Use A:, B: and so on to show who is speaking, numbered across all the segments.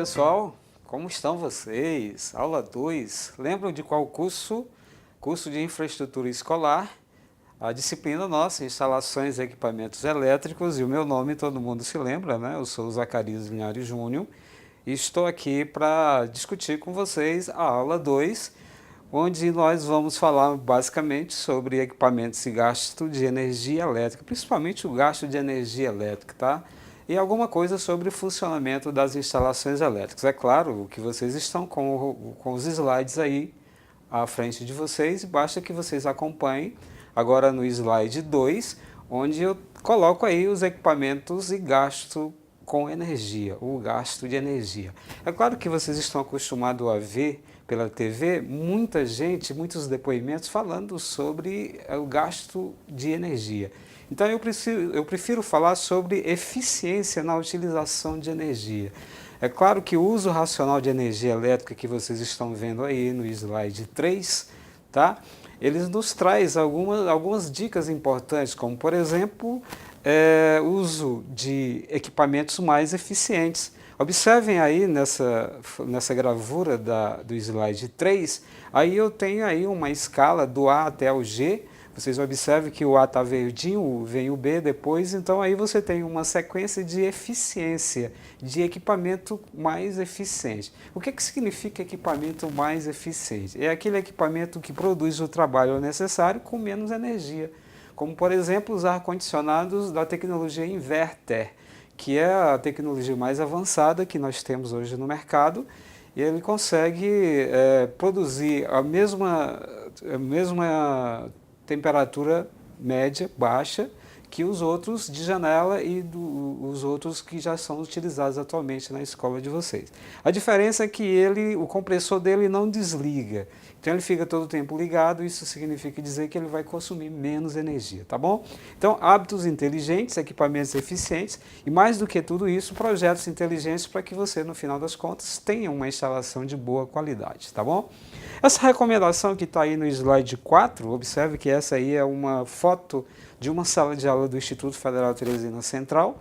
A: pessoal, como estão vocês? Aula 2. Lembram de qual curso? Curso de Infraestrutura Escolar. A disciplina nossa, Instalações e Equipamentos Elétricos, e o meu nome todo mundo se lembra, né? Eu sou o Zacarias Linhares Júnior e estou aqui para discutir com vocês a aula 2, onde nós vamos falar basicamente sobre equipamentos e gasto de energia elétrica, principalmente o gasto de energia elétrica, tá? E alguma coisa sobre o funcionamento das instalações elétricas. É claro que vocês estão com os slides aí à frente de vocês, basta que vocês acompanhem agora no slide 2, onde eu coloco aí os equipamentos e gasto com energia, o gasto de energia. É claro que vocês estão acostumados a ver pela TV muita gente, muitos depoimentos falando sobre o gasto de energia. Então eu prefiro falar sobre eficiência na utilização de energia. É claro que o uso racional de energia elétrica que vocês estão vendo aí no slide 3, tá? Eles nos traz algumas dicas importantes, como por exemplo, uso de equipamentos mais eficientes. Observem aí nessa gravura do slide 3, aí eu tenho aí uma escala do A até o G. Vocês observam que o A está verdinho, vem o B depois, então aí você tem uma sequência de eficiência, de equipamento mais eficiente. O que significa equipamento mais eficiente? É aquele equipamento que produz o trabalho necessário com menos energia, como por exemplo os ar-condicionados da tecnologia inverter, que é a tecnologia mais avançada que nós temos hoje no mercado, e ele consegue produzir a mesma temperatura média, baixa, que os outros de janela e os outros que já são utilizados atualmente na escola de vocês. A diferença é que o compressor dele não desliga, então ele fica todo o tempo ligado, isso significa dizer que ele vai consumir menos energia, tá bom? Então, hábitos inteligentes, equipamentos eficientes e mais do que tudo isso, projetos inteligentes para que você, no final das contas, tenha uma instalação de boa qualidade, tá bom? Essa recomendação que está aí no slide 4, observe que essa aí é uma foto de uma sala de aula do Instituto Federal Teresina Central.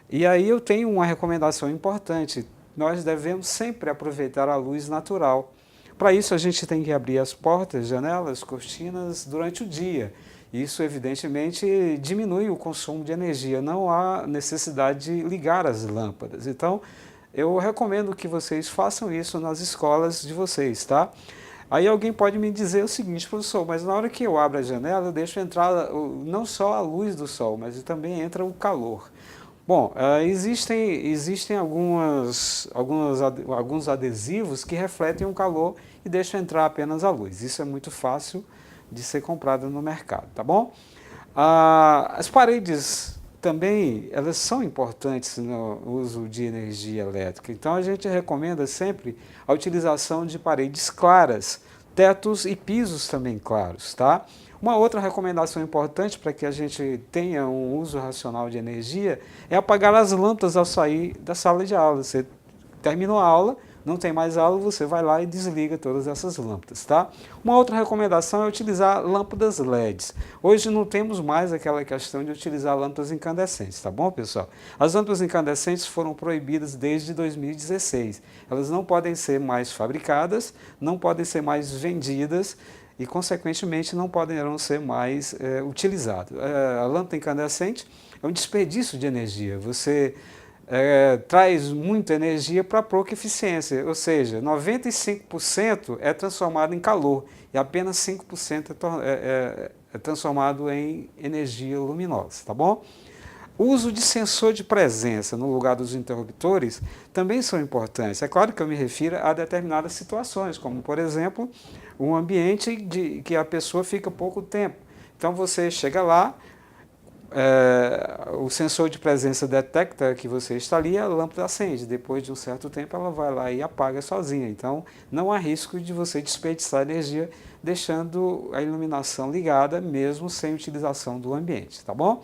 A: E aí eu tenho uma recomendação importante, nós devemos sempre aproveitar a luz natural. Para isso a gente tem que abrir as portas, janelas, cortinas durante o dia. Isso evidentemente diminui o consumo de energia, não há necessidade de ligar as lâmpadas. Então eu recomendo que vocês façam isso nas escolas de vocês, tá? Aí alguém pode me dizer o seguinte, professor, mas na hora que eu abro a janela, eu deixo entrar não só a luz do sol, mas também entra o calor. Bom, existem alguns adesivos que refletem o calor e deixam entrar apenas a luz. Isso é muito fácil de ser comprado no mercado, tá bom? As paredes também, elas são importantes no uso de energia elétrica. Então a gente recomenda sempre a utilização de paredes claras, tetos e pisos também claros, tá? Uma outra recomendação importante para que a gente tenha um uso racional de energia é apagar as lâmpadas ao sair da sala de aula. Você terminou a aula, não tem mais aula, você vai lá e desliga todas essas lâmpadas, tá? Uma outra recomendação é utilizar lâmpadas LEDs. Hoje não temos mais aquela questão de utilizar lâmpadas incandescentes, tá bom, pessoal? As lâmpadas incandescentes foram proibidas desde 2016. Elas não podem ser mais fabricadas, não podem ser mais vendidas, e, consequentemente, não poderão ser mais utilizados. A lâmpada incandescente é um desperdício de energia. Você traz muita energia para pouca eficiência, ou seja, 95% é transformado em calor e apenas 5% é transformado em energia luminosa, tá bom? O uso de sensor de presença no lugar dos interruptores também são importantes. É claro que eu me refiro a determinadas situações, como, por exemplo, um ambiente que a pessoa fica pouco tempo. Então, você chega lá, o sensor de presença detecta que você está ali, a lâmpada acende. Depois de um certo tempo, ela vai lá e apaga sozinha. Então, não há risco de você desperdiçar energia deixando a iluminação ligada, mesmo sem utilização do ambiente, tá bom?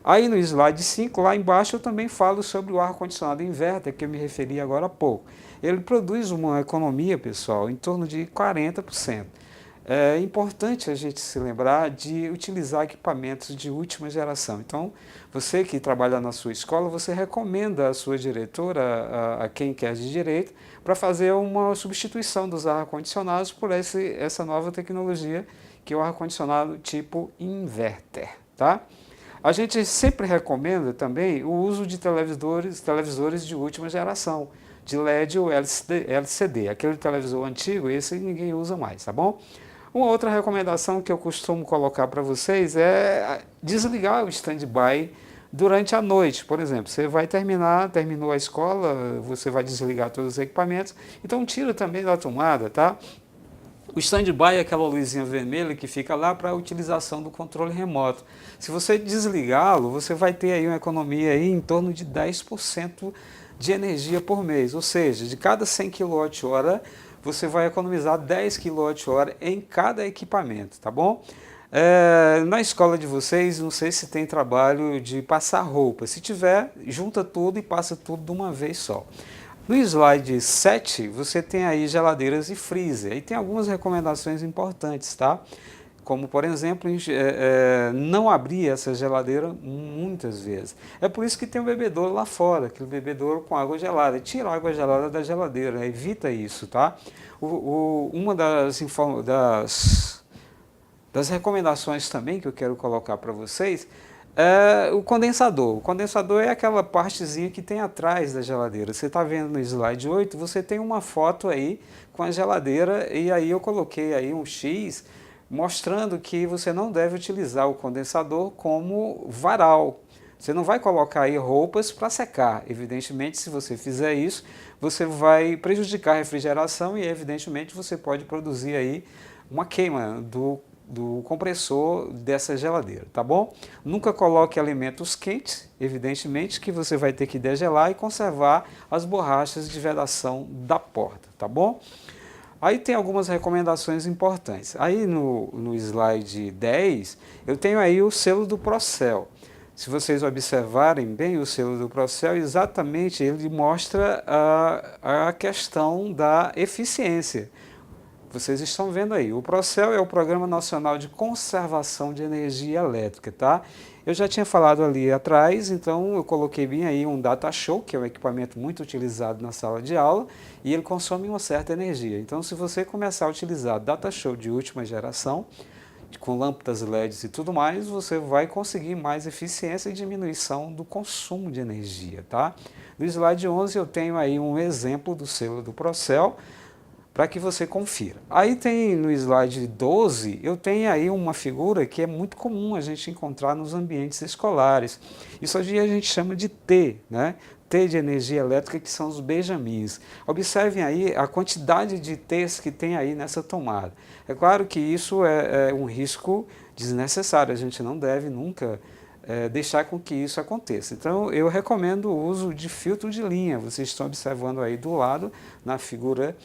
A: Aí no slide 5, lá embaixo, eu também falo sobre o ar-condicionado inverter, que eu me referi agora há pouco. Ele produz uma economia, pessoal, em torno de 40%. é importante a gente se lembrar de utilizar equipamentos de última geração. Então, você que trabalha na sua escola, você recomenda à sua diretora, a quem quer de direito, para fazer uma substituição dos ar-condicionados por essa nova tecnologia, que é o ar-condicionado tipo inverter, tá? A gente sempre recomenda também o uso de televisores de última geração, de LED ou LCD. Aquele televisor antigo, esse ninguém usa mais, tá bom? Uma outra recomendação que eu costumo colocar para vocês é desligar o stand-by durante a noite. Por exemplo, você vai terminou a escola, você vai desligar todos os equipamentos, então tira também da tomada, tá? O stand-by é aquela luzinha vermelha que fica lá para a utilização do controle remoto. Se você desligá-lo, você vai ter aí uma economia aí em torno de 10% de energia por mês, ou seja, de cada 100 kWh, você vai economizar 10 kWh em cada equipamento, tá bom? Na escola de vocês, não sei se tem trabalho de passar roupa. Se tiver, junta tudo e passa tudo de uma vez só. No slide 7, você tem aí geladeiras e freezer. E tem algumas recomendações importantes, tá? Como, por exemplo, não abrir essa geladeira muitas vezes. É por isso que tem um bebedouro lá fora, aquele bebedouro com água gelada. Tira a água gelada da geladeira, evita isso, tá? Uma das recomendações também que eu quero colocar para vocês é o condensador. O condensador é aquela partezinha que tem atrás da geladeira. Você está vendo no slide 8, você tem uma foto aí com a geladeira e aí eu coloquei aí um X mostrando que você não deve utilizar o condensador como varal. Você não vai colocar aí roupas para secar. Evidentemente, se você fizer isso, você vai prejudicar a refrigeração e, evidentemente, você pode produzir aí uma queima do compressor dessa geladeira, tá bom? Nunca coloque alimentos quentes, evidentemente que você vai ter que degelar e conservar as borrachas de vedação da porta, tá bom? Aí tem algumas recomendações importantes. Aí no slide 10, eu tenho aí o selo do Procel. Se vocês observarem bem o selo do Procel, exatamente ele mostra a questão da eficiência. Vocês estão vendo aí, o Procel é o Programa Nacional de Conservação de Energia Elétrica, tá? Eu já tinha falado ali atrás, então eu coloquei bem aí um data show, que é um equipamento muito utilizado na sala de aula, e ele consome uma certa energia. Então, se você começar a utilizar data show de última geração, com lâmpadas LEDs e tudo mais, você vai conseguir mais eficiência e diminuição do consumo de energia, tá? No slide 11 eu tenho aí um exemplo do selo do Procel, para que você confira. Aí tem no slide 12, eu tenho aí uma figura que é muito comum a gente encontrar nos ambientes escolares. Isso hoje a gente chama de T, né? T de energia elétrica, que são os benjamins. Observem aí a quantidade de T's que tem aí nessa tomada. É claro que isso é um risco desnecessário, a gente não deve nunca deixar com que isso aconteça. Então eu recomendo o uso de filtro de linha. Vocês estão observando aí do lado, na figura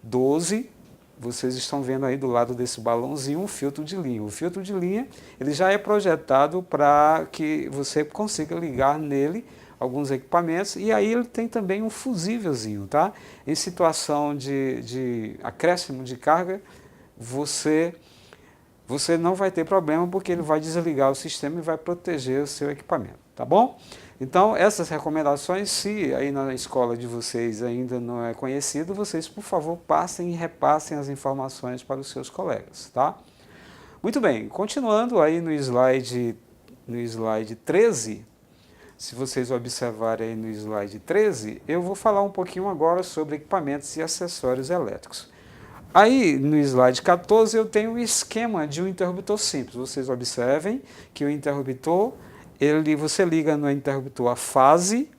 A: 12, vocês estão vendo aí do lado desse balãozinho um filtro de linha. O filtro de linha ele já é projetado para que você consiga ligar nele alguns equipamentos e aí ele tem também um fusívelzinho, tá? Em situação de acréscimo de carga, você não vai ter problema porque ele vai desligar o sistema e vai proteger o seu equipamento, tá bom? Então, essas recomendações, se aí na escola de vocês ainda não é conhecido, vocês, por favor, passem e repassem as informações para os seus colegas, tá? Muito bem, continuando aí no slide 13, se vocês observarem aí no slide 13, eu vou falar um pouquinho agora sobre equipamentos e acessórios elétricos. Aí, no slide 14, eu tenho o esquema de um interruptor simples. Vocês observem que o interruptor, você liga no interruptor a fase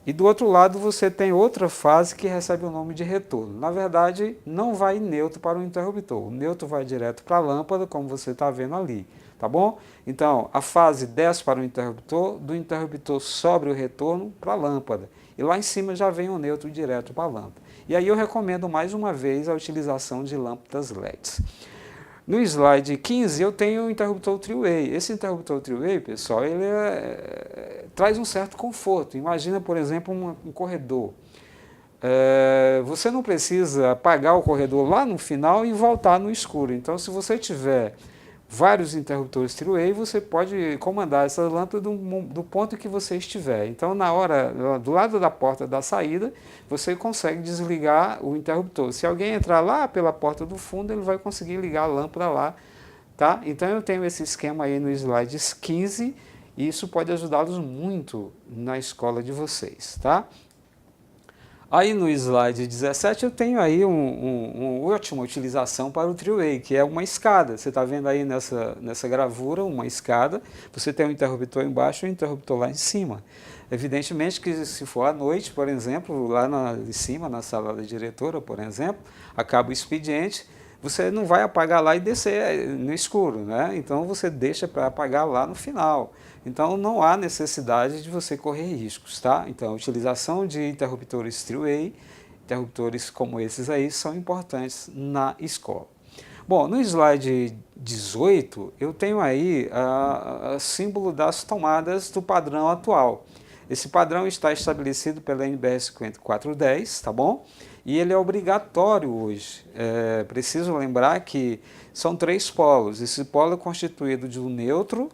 A: e do outro lado você tem outra fase que recebe o nome de retorno. Na verdade, não vai neutro para o interruptor. O neutro vai direto para a lâmpada, como você está vendo ali. Tá bom? Então, a fase desce para o interruptor, do interruptor sobe o retorno para a lâmpada. E lá em cima já vem o neutro direto para a lâmpada. E aí eu recomendo mais uma vez a utilização de lâmpadas LEDs. No slide 15 eu tenho o interruptor three-way. Esse interruptor three-way, pessoal, ele traz um certo conforto. Imagina, por exemplo, um corredor. você não precisa apagar o corredor lá no final e voltar no escuro. Então, se você tiver vários interruptores three-way, você pode comandar essa lâmpada do ponto que você estiver. Então, na hora, do lado da porta da saída, você consegue desligar o interruptor. Se alguém entrar lá pela porta do fundo, ele vai conseguir ligar a lâmpada lá. Tá? Então, eu tenho esse esquema aí no slide 15 e isso pode ajudá-los muito na escola de vocês. Tá? Aí no slide 17 eu tenho aí uma ótima utilização para o three-way, que é uma escada. Você está vendo aí nessa gravura uma escada, você tem um interruptor embaixo e um interruptor lá em cima. Evidentemente que se for à noite, por exemplo, lá em cima, na sala da diretora, por exemplo, acaba o expediente, você não vai apagar lá e descer no escuro, né? Então você deixa para apagar lá no final. Então não há necessidade de você correr riscos, tá? Então a utilização de interruptores three-way, interruptores como esses aí, são importantes na escola. Bom, no slide 18 eu tenho aí o símbolo das tomadas do padrão atual. Esse padrão está estabelecido pela NBR 5410, tá bom? E ele é obrigatório hoje. Preciso lembrar que são 3 polos. Esse polo é constituído de um neutro,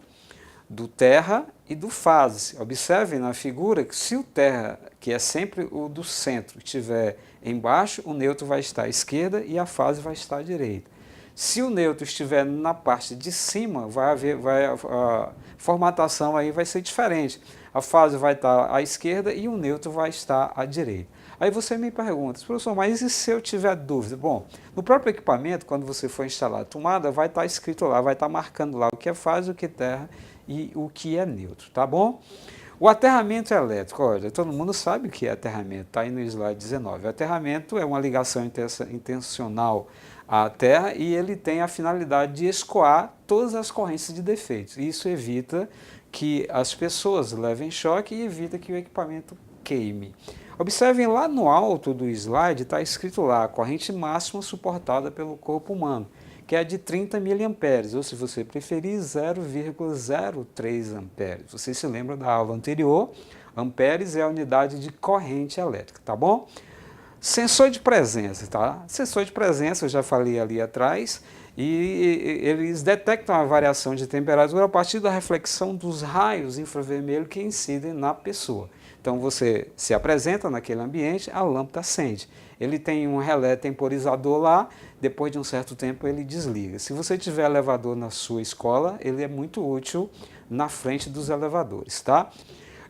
A: do terra e do fase. Observe na figura que se o terra, que é sempre o do centro, estiver embaixo, o neutro vai estar à esquerda e a fase vai estar à direita. Se o neutro estiver na parte de cima, a formatação aí vai ser diferente. A fase vai estar à esquerda e o neutro vai estar à direita. Aí você me pergunta, professor, mas e se eu tiver dúvida? Bom, no próprio equipamento, quando você for instalar a tomada, vai estar escrito lá, vai estar marcando lá o que é fase, o que é terra e o que é neutro, tá bom? O aterramento elétrico, olha, todo mundo sabe o que é aterramento, está aí no slide 19. O aterramento é uma ligação intencional à terra e ele tem a finalidade de escoar todas as correntes de defeitos. Isso evita que as pessoas levem choque e evita que o equipamento queime. Observem lá no alto do slide, está escrito lá, a corrente máxima suportada pelo corpo humano, que é de 30 miliamperes, ou se você preferir, 0,03 amperes. Você se lembra da aula anterior, amperes é a unidade de corrente elétrica, tá bom? Sensor de presença, tá? Sensor de presença, eu já falei ali atrás, e eles detectam a variação de temperatura a partir da reflexão dos raios infravermelhos que incidem na pessoa. Então você se apresenta naquele ambiente, a lâmpada acende. Ele tem um relé temporizador lá, depois de um certo tempo ele desliga. Se você tiver elevador na sua escola, ele é muito útil na frente dos elevadores, tá?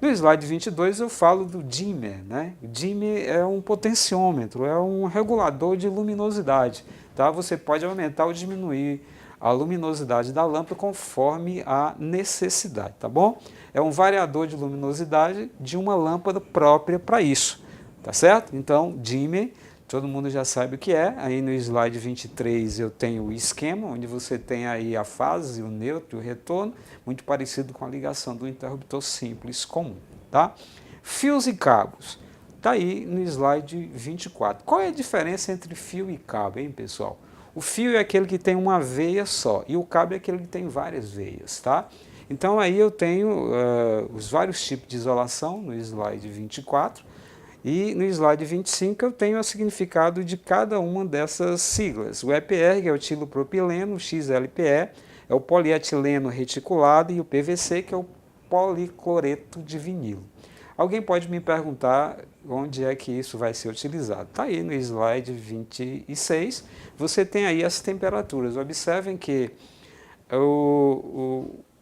A: No slide 22 eu falo do dimmer, né? O dimmer é um potenciômetro, é um regulador de luminosidade, tá? Você pode aumentar ou diminuir a luminosidade da lâmpada conforme a necessidade, tá bom? É um variador de luminosidade de uma lâmpada própria para isso, tá certo? Então, dimmer, todo mundo já sabe o que é. Aí no slide 23 eu tenho o esquema, onde você tem aí a fase, o neutro e o retorno, muito parecido com a ligação do interruptor simples comum, tá? Fios e cabos, tá aí no slide 24. Qual é a diferença entre fio e cabo, hein, pessoal? O fio é aquele que tem uma veia só e o cabo é aquele que tem várias veias, tá? Então aí eu tenho os vários tipos de isolação no slide 24 e no slide 25 eu tenho o significado de cada uma dessas siglas. O EPR, que é o etilopropileno, o XLPE é o polietileno reticulado e o PVC, que é o policloreto de vinilo. Alguém pode me perguntar onde é que isso vai ser utilizado. Está aí no slide 26, você tem aí as temperaturas. Observem que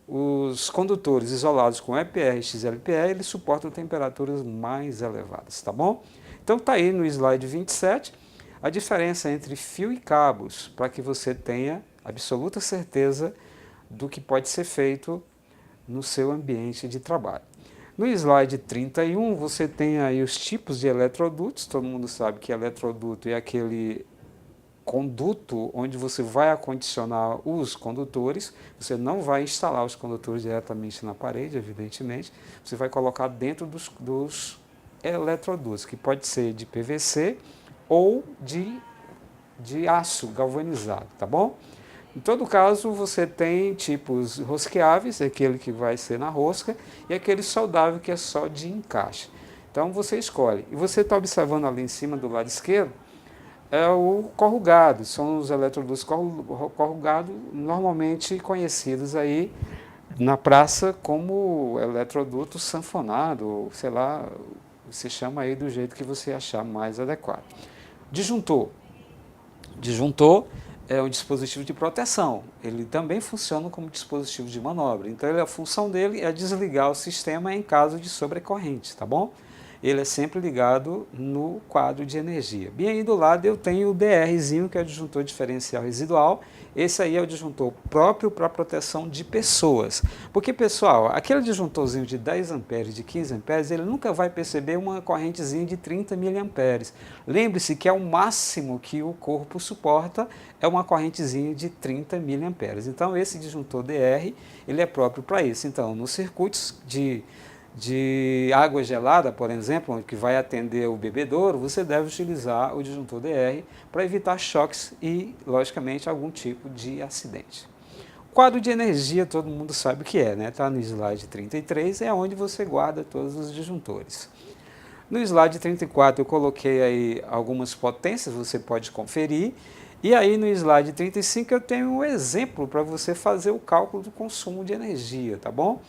A: os condutores isolados com EPR e XLPE, eles suportam temperaturas mais elevadas, tá bom? Então está aí no slide 27 a diferença entre fio e cabos, para que você tenha absoluta certeza do que pode ser feito no seu ambiente de trabalho. No slide 31, você tem aí os tipos de eletrodutos. Todo mundo sabe que eletroduto é aquele conduto onde você vai acondicionar os condutores. Você não vai instalar os condutores diretamente na parede, evidentemente. Você vai colocar dentro dos eletrodutos, que pode ser de PVC ou de aço galvanizado, tá bom? Em todo caso, você tem tipos rosqueáveis, aquele que vai ser na rosca, e aquele soldável que é só de encaixe. Então você escolhe. E você está observando ali em cima do lado esquerdo, é o corrugado, são os eletrodutos corrugados, normalmente conhecidos aí na praça como eletroduto sanfonado, ou sei lá, se chama aí do jeito que você achar mais adequado. Disjuntor. Disjuntor é um dispositivo de proteção. Ele também funciona como dispositivo de manobra. Então, a função dele é desligar o sistema em caso de sobrecorrente, tá bom? Ele é sempre ligado no quadro de energia. Bem aí do lado eu tenho o DRzinho, que é o disjuntor diferencial residual. Esse aí é o disjuntor próprio para proteção de pessoas. Porque, pessoal, aquele disjuntorzinho de 10 amperes, de 15 amperes, ele nunca vai perceber uma correntezinha de 30 miliamperes. Lembre-se que é o máximo que o corpo suporta, é uma correntezinha de 30 miliamperes. Então, esse disjuntor DR, ele é próprio para isso. Então, nos circuitos de água gelada, por exemplo, que vai atender o bebedouro, você deve utilizar o disjuntor DR para evitar choques e, logicamente, algum tipo de acidente. Quadro de energia, todo mundo sabe o que é, né? Está no slide 33, é onde você guarda todos os disjuntores. No slide 34 eu coloquei aí algumas potências, você pode conferir. E aí no slide 35 eu tenho um exemplo para você fazer o cálculo do consumo de energia, tá bom?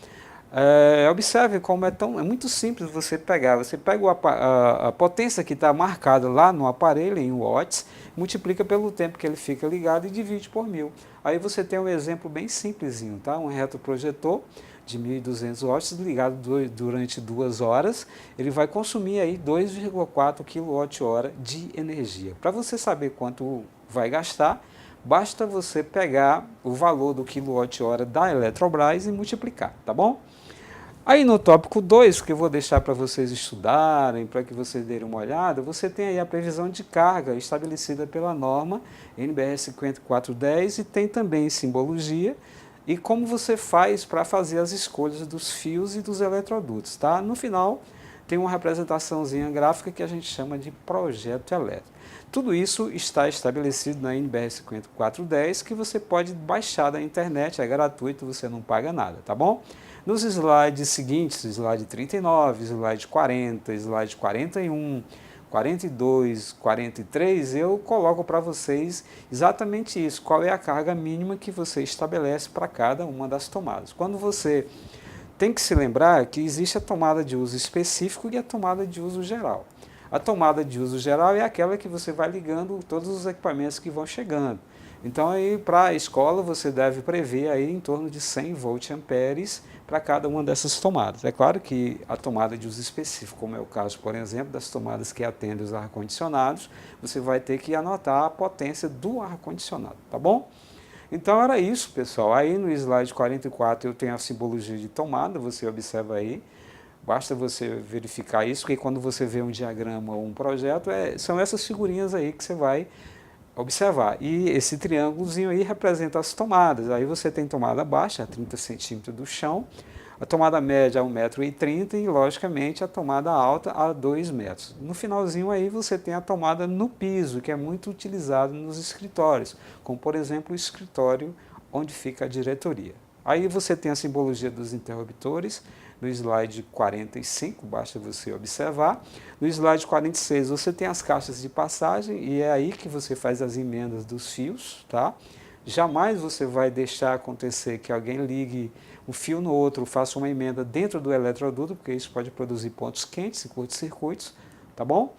A: Observe como é muito simples você pegar. Você pega a potência que está marcada lá no aparelho em watts, multiplica pelo tempo que ele fica ligado e divide por 1000. Aí você tem um exemplo bem simplesinho, tá? Um retroprojetor de 1.200 watts ligado durante 2 horas, ele vai consumir aí 2,4 kWh de energia. Para você saber quanto vai gastar, basta você pegar o valor do quilowatt-hora da Eletrobras e multiplicar, tá bom? Aí no tópico 2, que eu vou deixar para vocês estudarem, para que vocês derem uma olhada, você tem aí a previsão de carga estabelecida pela norma NBR 5410 e tem também simbologia e como você faz para fazer as escolhas dos fios e dos eletrodutos, tá? No final tem uma representaçãozinha gráfica que a gente chama de projeto elétrico. Tudo isso está estabelecido na NBR 5410, que você pode baixar da internet, é gratuito, você não paga nada, tá bom? Nos slides seguintes, slide 39, slide 40, slide 41, 42, 43, eu coloco para vocês exatamente isso, qual é a carga mínima que você estabelece para cada uma das tomadas. Quando você tem que se lembrar que existe a tomada de uso específico e a tomada de uso geral. A tomada de uso geral é aquela que você vai ligando todos os equipamentos que vão chegando. Então, para a escola, você deve prever aí em torno de 100 volt-amperes para cada uma dessas tomadas. É claro que a tomada de uso específico, como é o caso, por exemplo, das tomadas que atendem os ar-condicionados, você vai ter que anotar a potência do ar-condicionado, tá bom? Então era isso, pessoal. Aí no slide 44 eu tenho a simbologia de tomada, você observa aí. Basta você verificar isso, porque quando você vê um diagrama ou um projeto, são essas figurinhas aí que você vai observar. E esse triângulozinho aí representa as tomadas. Aí você tem tomada baixa, a 30 centímetros do chão, a tomada média a 1,30 m e, logicamente, a tomada alta a 2 metros. No finalzinho aí você tem a tomada no piso, que é muito utilizado nos escritórios, como, por exemplo, o escritório onde fica a diretoria. Aí você tem a simbologia dos interruptores, no slide 45, basta você observar. No slide 46 você tem as caixas de passagem e é aí que você faz as emendas dos fios, tá? Jamais você vai deixar acontecer que alguém ligue um fio no outro, faça uma emenda dentro do eletroduto, porque isso pode produzir pontos quentes e curtos-circuitos, tá bom?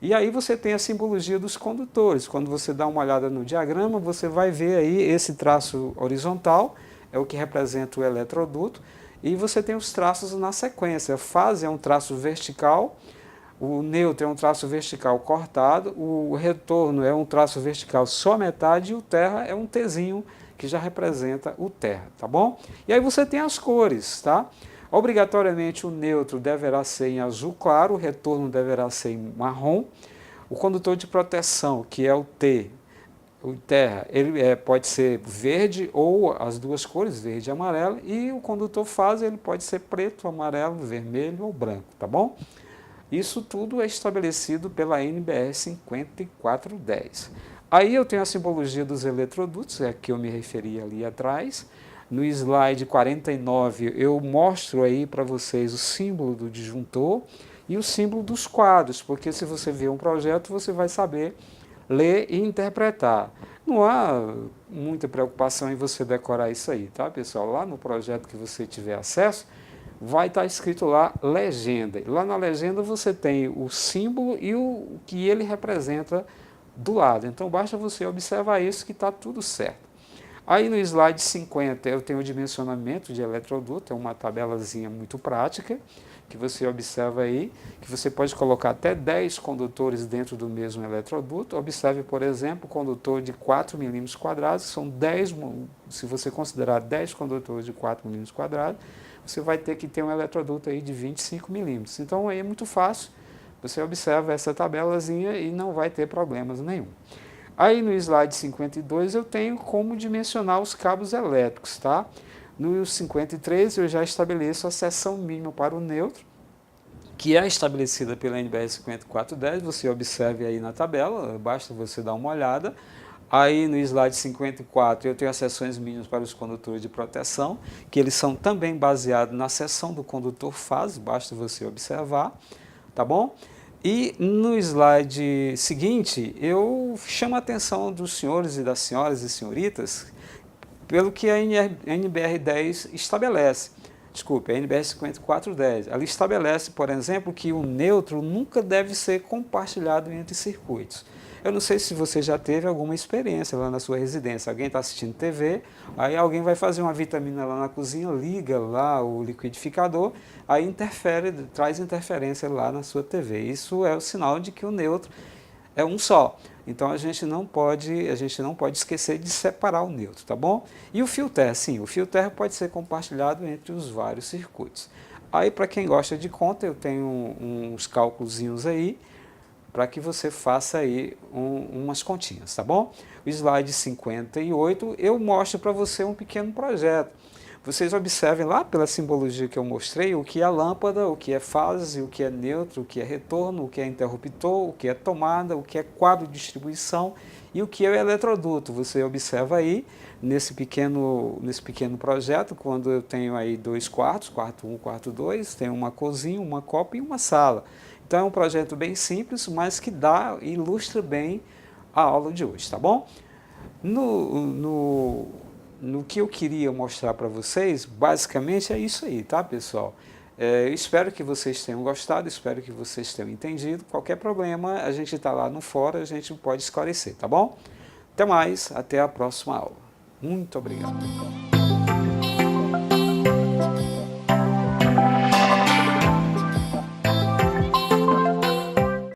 A: E aí você tem a simbologia dos condutores. Quando você dá uma olhada no diagrama, você vai ver aí esse traço horizontal, é o que representa o eletroduto, e você tem os traços na sequência. A fase é um traço vertical, o neutro é um traço vertical cortado, o retorno é um traço vertical só metade e o terra é um Tzinho que já representa o terra, tá bom? E aí você tem as cores, tá? Obrigatoriamente o neutro deverá ser em azul claro, o retorno deverá ser em marrom, o condutor de proteção, que é o T, o terra, ele pode ser verde ou as duas cores, verde e amarelo, e o condutor fase ele pode ser preto, amarelo, vermelho ou branco, tá bom? Isso tudo é estabelecido pela NBR 5410. Aí eu tenho a simbologia dos eletrodutos, é a que eu me referi ali atrás. No slide 49 eu mostro aí para vocês o símbolo do disjuntor, e o símbolo dos quadros, porque se você vê um projeto, você vai saber ler e interpretar. Não há muita preocupação em você decorar isso aí, tá, pessoal? Lá no projeto que você tiver acesso, vai estar escrito lá legenda. Lá na legenda você tem o símbolo e o que ele representa do lado. Então basta você observar isso que está tudo certo. Aí no slide 50 eu tenho o dimensionamento de eletroduto, é uma tabelazinha muito prática, que você observa aí, que você pode colocar até 10 condutores dentro do mesmo eletroduto. Observe, por exemplo, o condutor de 4 milímetros quadrados, são 10, se você considerar 10 condutores de 4 milímetros quadrados, você vai ter que ter um eletroduto aí de 25 milímetros. Então aí é muito fácil, você observa essa tabelazinha e não vai ter problemas nenhum. Aí no slide 52 eu tenho como dimensionar os cabos elétricos, tá? No 53 eu já estabeleço a seção mínima para o neutro, que é estabelecida pela NBR 5410, você observe aí na tabela, basta você dar uma olhada. Aí no slide 54 eu tenho as seções mínimas para os condutores de proteção, que eles são também baseados na seção do condutor fase, basta você observar, tá bom? E no slide seguinte eu chamo a atenção dos senhores e das senhoras e senhoritas pelo que a NBR 10 estabelece. Desculpe, a NBR 5410. Ela estabelece, por exemplo, que o neutro nunca deve ser compartilhado entre circuitos. Eu não sei se você já teve alguma experiência lá na sua residência. Alguém está assistindo TV, aí alguém vai fazer uma vitamina lá na cozinha, liga lá o liquidificador, aí interfere, traz interferência lá na sua TV. Isso é o sinal de que o neutro é um só. Então a gente não pode esquecer de separar o neutro, tá bom? E o fio terra, sim, o fio terra pode ser compartilhado entre os vários circuitos. Aí para quem gosta de conta, eu tenho uns cálculozinhos aí, para que você faça aí umas continhas, tá bom? O slide 58, eu mostro para você um pequeno projeto. Vocês observem lá pela simbologia que eu mostrei o que é lâmpada, o que é fase, o que é neutro, o que é retorno, o que é interruptor, o que é tomada, o que é quadro de distribuição e o que é o eletroduto. Você observa aí nesse pequeno projeto, quando eu tenho aí 2 quartos, quarto 1, quarto 2, tenho uma cozinha, uma copa e uma sala. Então é um projeto bem simples, mas que ilustra bem a aula de hoje, tá bom? No que eu queria mostrar para vocês, basicamente é isso aí, tá, pessoal? Eu espero que vocês tenham gostado, espero que vocês tenham entendido. Qualquer problema, a gente está lá no fórum, a gente pode esclarecer, tá bom? Até mais, até a próxima aula. Muito obrigado.